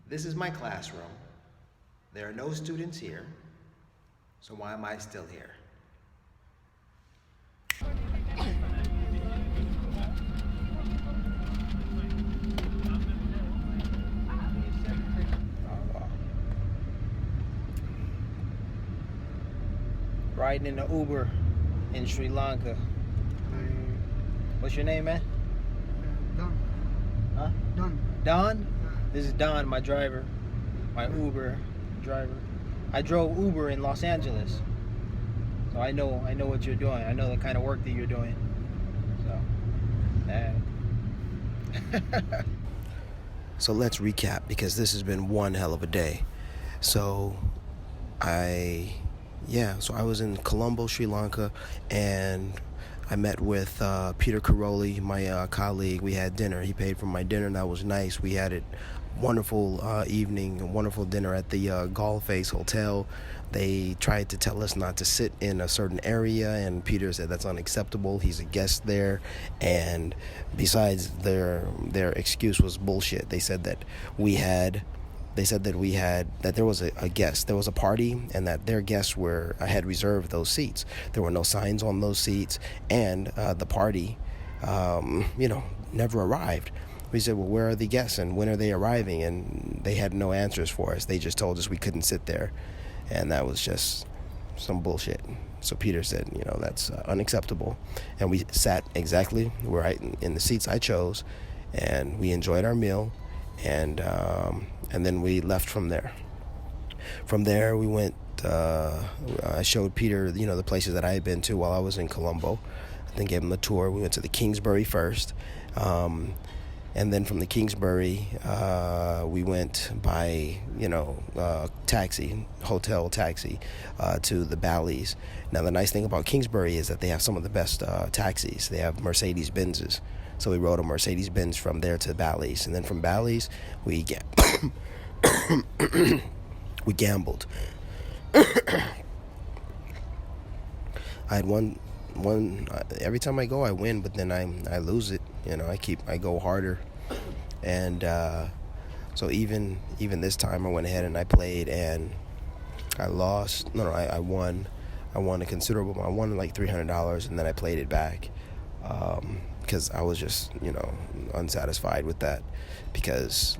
This is my classroom. There are no students here, so why am I still here? Riding in the Uber in Sri Lanka. What's your name, man? Don. Huh? Don. Don? This is Don, my driver, my Uber driver. I drove Uber in Los Angeles, so I know what you're doing. I know the kind of work that you're doing. So, so let's recap, because this has been one hell of a day. So I was in Colombo, Sri Lanka, and I met with Peter Caroli, my colleague. We had dinner. He paid for my dinner, and that was nice. We had a wonderful evening, a wonderful dinner at the Golf Face Hotel. They tried to tell us not to sit in a certain area, and Peter said that's unacceptable. He's a guest there, and besides, their excuse was bullshit. They said that that there was a guest, there was a party, and that their guests had reserved those seats. There were no signs on those seats, and the party, never arrived. We said, well, where are the guests and when are they arriving? And they had no answers for us. They just told us we couldn't sit there, and that was just some bullshit. So Peter said, that's unacceptable, and we sat exactly right in the seats I chose, and we enjoyed our meal, and then we left from there. From there, we went. I showed Peter, the places that I had been to while I was in Colombo. I then gave him the tour. We went to the Kingsbury first, and then from the Kingsbury, we went by hotel taxi, to the Bally's. Now the nice thing about Kingsbury is that they have some of the best taxis. They have Mercedes Benzes. So we rode a Mercedes Benz from there to Bally's, and then from Bally's we we gambled. I had one. Every time I go, I win, but then I lose it. I go harder, and so even this time I went ahead and I played, and I lost. No, I won. I won a considerable. I won like $300, and then I played it back. Because I was just, unsatisfied with that, because,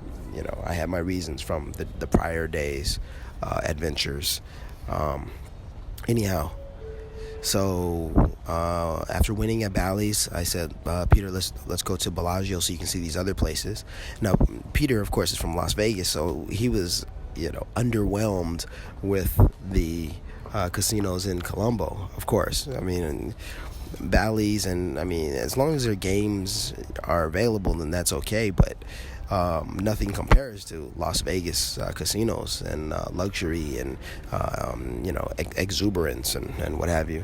I had my reasons from the prior days' adventures. Anyhow, so after winning at Bally's, I said, Peter, let's go to Bellagio so you can see these other places. Now, Peter, of course, is from Las Vegas, so he was, underwhelmed with the casinos in Colombo, of course. I mean, Bally's, and as long as their games are available, then that's okay, but nothing compares to Las Vegas casinos and luxury and exuberance and what have you.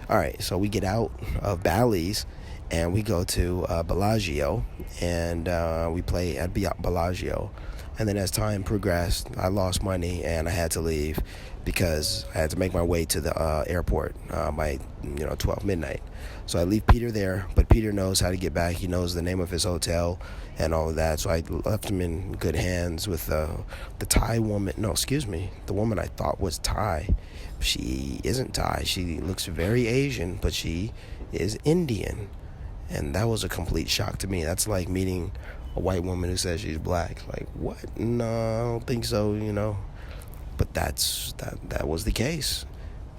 All right, so we get out of Bally's and we go to Bellagio, and we play at Bellagio. And then as time progressed, I lost money and I had to leave because I had to make my way to the airport by 12 midnight. So I leave Peter there, but Peter knows how to get back. He knows the name of his hotel and all of that. So I left him in good hands with the Thai woman. No, excuse me. The woman I thought was Thai. She isn't Thai. She looks very Asian, but she is Indian. And that was a complete shock to me. That's like meeting a white woman who says she's black. Like, what? No, I don't think so, But that was the case.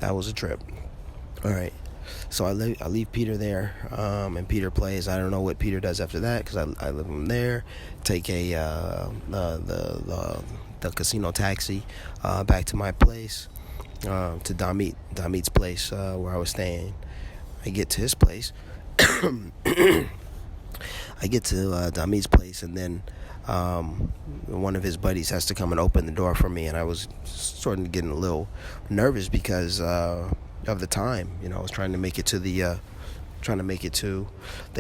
That was a trip. All right. So I leave Peter there, and Peter plays. I don't know what Peter does after that because I leave him there. Take the casino taxi back to my place, to Damit's place where I was staying. I get to his place. I get to Damit's place, and then one of his buddies has to come and open the door for me, and I was sort of getting a little nervous because of the time. I was trying to make it to the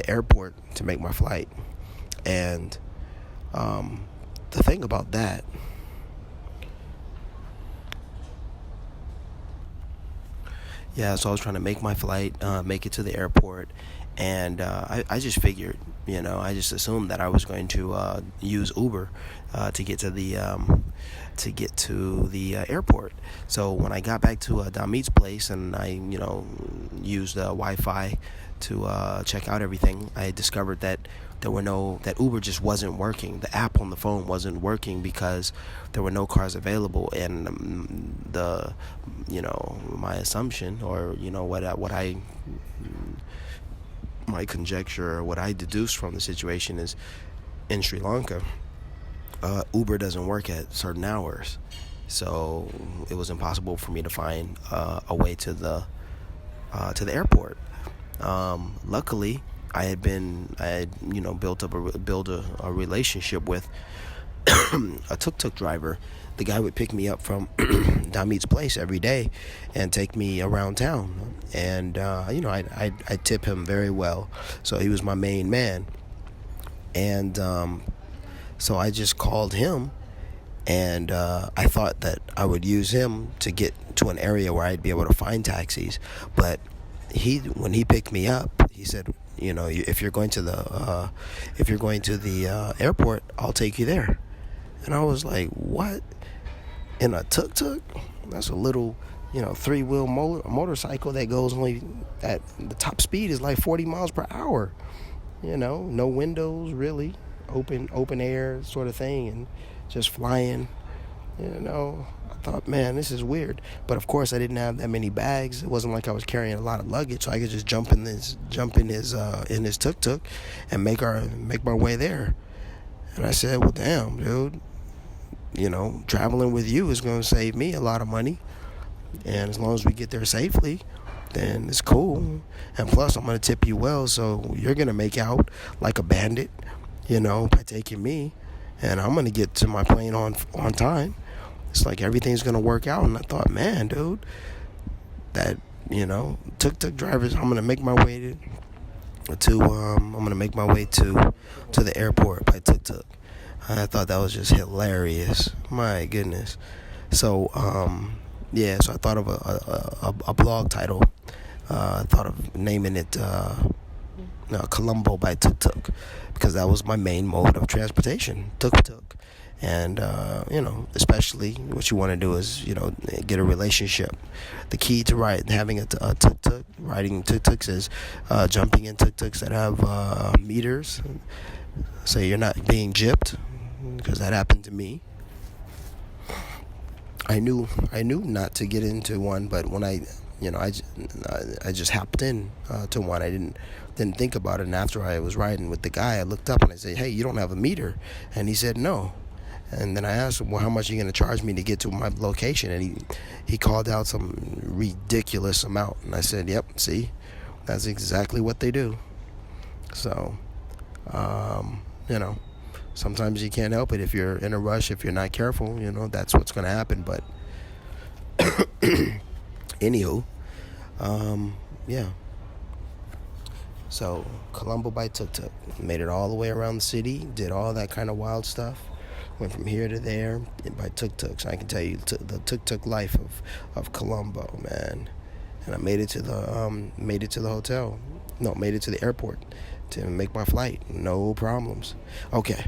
airport to make my flight, and the thing about that. Yeah, so I was trying to make my flight, make it to the airport, and I just figured, I just assumed that I was going to use Uber to get to the airport. So when I got back to Damit's place and I, used Wi-Fi to check out everything, I discovered that that Uber just wasn't working. The app on the phone wasn't working because there were no cars available, and my assumption, or my conjecture, or what I deduced from the situation is, in Sri Lanka, Uber doesn't work at certain hours, so it was impossible for me to find a way to the airport. Luckily, I had built a relationship with a Tuk Tuk driver. The guy would pick me up from Damit's place every day and take me around town, and I tip him very well, so he was my main man, and so I just called him, and I thought that I would use him to get to an area where I'd be able to find taxis, but when he picked me up, he said, if you're going to the airport, I'll take you there. And I was like, what? In a Tuk Tuk? That's a little, 3-wheel motorcycle that goes only at the top speed is like 40 miles per hour. No windows really, open air sort of thing, and just flying. I thought, man, this is weird. But of course, I didn't have that many bags. It wasn't like I was carrying a lot of luggage, so I could just jump in his Tuk Tuk and make my way there. And I said, well, damn, dude, traveling with you is going to save me a lot of money, and as long as we get there safely, then it's cool. And plus, I'm going to tip you well, so you're going to make out like a bandit, by taking me, and I'm going to get to my plane on time. It's like everything's going to work out. And I thought, man, dude, that, Tuk Tuk drivers, I'm going to make my way to the airport by Tuk Tuk. I thought that was just hilarious. My goodness. So, so I thought of a blog title. I thought of naming it Colombo by Tuk Tuk, because that was my main mode of transportation, Tuk Tuk. And, especially what you want to do is, get a relationship. The key to having a Tuk Tuk, riding Tuk Tuks, is jumping in Tuk Tuks that have meters, so you're not being gypped, because that happened to me. I knew not to get into one, but when I just hopped in to one. I didn't think about it, and after I was riding with the guy, I looked up and I said, hey, you don't have a meter? And he said, no. And then I asked him, well, how much are you going to charge me to get to my location? And he called out some ridiculous amount. And I said, yep, see, that's exactly what they do. So, sometimes you can't help it. If you're in a rush, if you're not careful, that's what's going to happen. But anywho, yeah. So, Colombo by Tuk Tuk. Made it all the way around the city, did all that kind of wild stuff. Went from here to there by Tuk Tuk. So I can tell you the Tuk Tuk life of Colombo, man. And I made it to the hotel. No, made it to the airport to make my flight. No problems. Okay.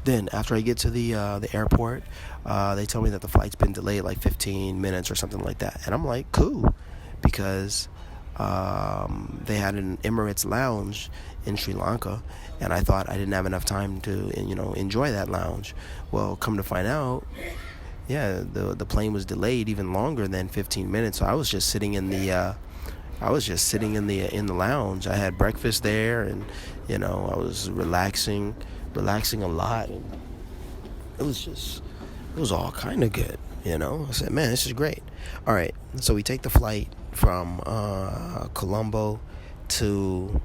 Then after I get to the airport, they tell me that the flight's been delayed like 15 minutes or something like that. And I'm like, cool, because they had an Emirates lounge in Sri Lanka, and I thought I didn't have enough time to enjoy that lounge. Well, come to find out, yeah, the plane was delayed even longer than 15 minutes. So I was just sitting in the I was just sitting in the lounge. I had breakfast there, and I was relaxing a lot, and it was just it was all kind of good. I said, man, this is great. All right, so we take the flight from Colombo to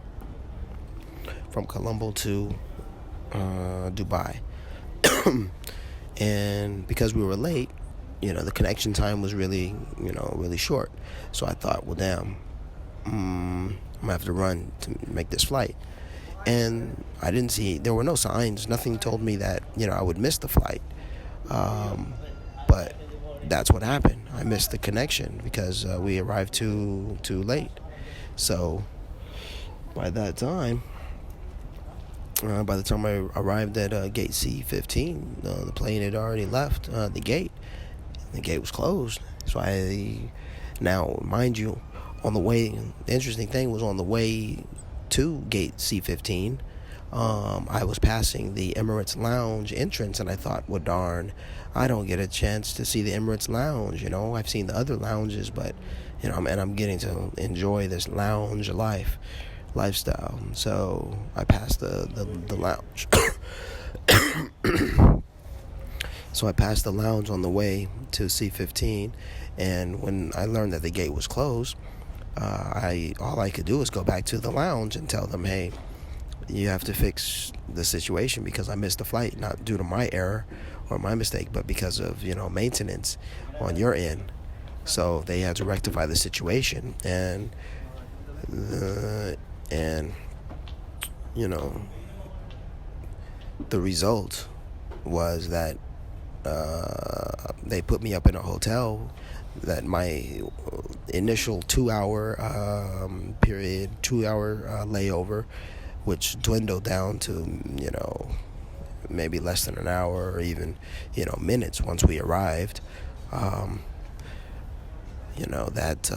Dubai, and because we were late, the connection time was really short. So I thought, well, damn, I'm gonna have to run to make this flight. And I didn't see, there were no signs. Nothing told me that I would miss the flight. But that's what happened. I missed the connection because we arrived too late. So by that time, by the time I arrived at gate C15, the plane had already left the gate. The gate was closed. So now, mind you, on the way, the interesting thing was on the way to gate C15, I was passing the Emirates Lounge entrance, and I thought, well, darn, I don't get a chance to see the Emirates Lounge. I've seen the other lounges, but I'm getting to enjoy this lounge lifestyle. So I passed the lounge. So I passed the lounge on the way to C15, and when I learned that the gate was closed, all I could do was go back to the lounge and tell them, hey, you have to fix the situation because I missed the flight, not due to my error or my mistake, but because of maintenance on your end. So they had to rectify the situation, and and the result was that they put me up in a hotel that my initial 2 hour period, 2 hour layover, which dwindled down to, maybe less than an hour or even, minutes once we arrived. That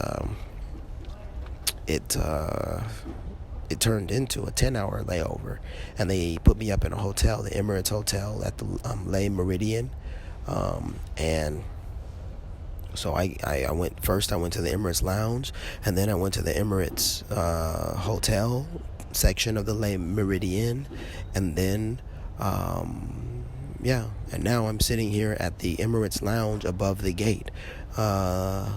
it turned into a 10-hour layover, and they put me up in a hotel, the Emirates Hotel at the Le Meridian, and so I went first. I went to the Emirates Lounge, and then I went to the Emirates Hotel section of the Le Meridian, and then and now I'm sitting here at the Emirates Lounge above the gate, that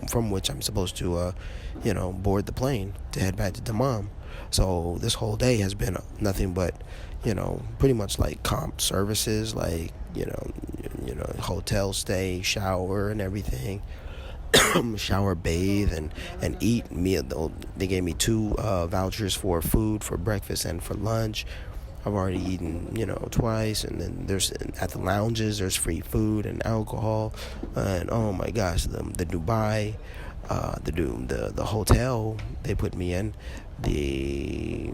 from which I'm supposed to, board the plane to head back to Dammam. So this whole day has been nothing but, pretty much like comp services, like, hotel stay, shower and everything. Shower, bathe, and eat. They gave me 2 vouchers for food for breakfast and for lunch. I've already eaten, twice, and then there's at the lounges there's free food and alcohol, and oh my gosh, the Dubai, the hotel they put me in, the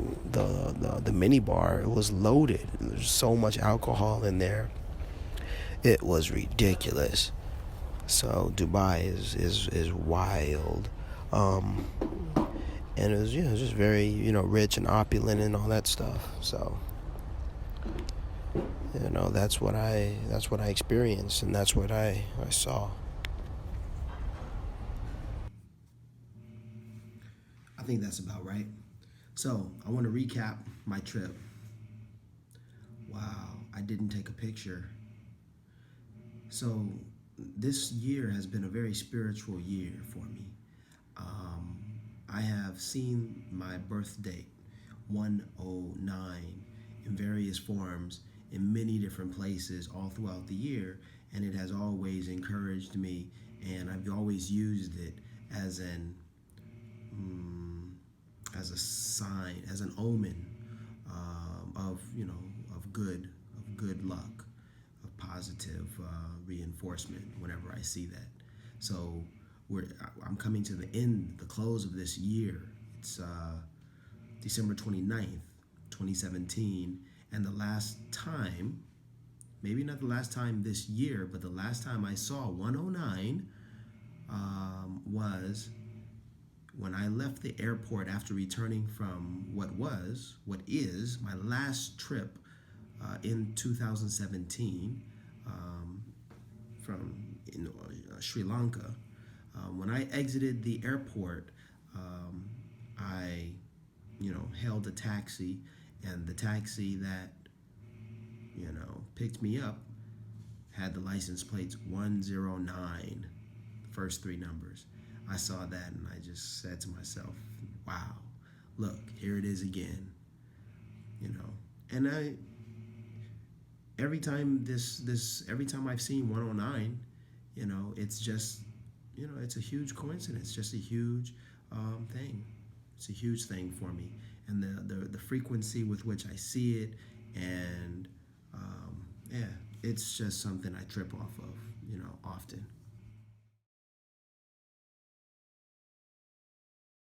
mini bar, it was loaded. There's so much alcohol in there, it was ridiculous. So Dubai is wild, and it was just very rich and opulent and all that stuff. So that's what I experienced, and that's what I saw. I think that's about right. So I want to recap my trip. Wow, I didn't take a picture. So this year has been a very spiritual year for me. I have seen my birth date, 109, in various forms in many different places all throughout the year, and it has always encouraged me, and I've always used it as as a sign, as an omen, of good luck, of positive reinforcement whenever I see that. So I'm coming to the close of this year. It's December 29th, 2017, and the last time, maybe not the last time this year, but the last time I saw 109 was when I left the airport after returning from what is my last trip in 2017 from Sri Lanka. When I exited the airport, I, hailed a taxi, and the taxi that, picked me up had the license plates 109, first three numbers. I saw that and I just said to myself, wow, look, here it is again, And every time I've seen 109, it's just, it's a huge coincidence, just a huge thing. It's a huge thing for me, and the frequency with which I see it, and yeah, it's just something I trip off of, often.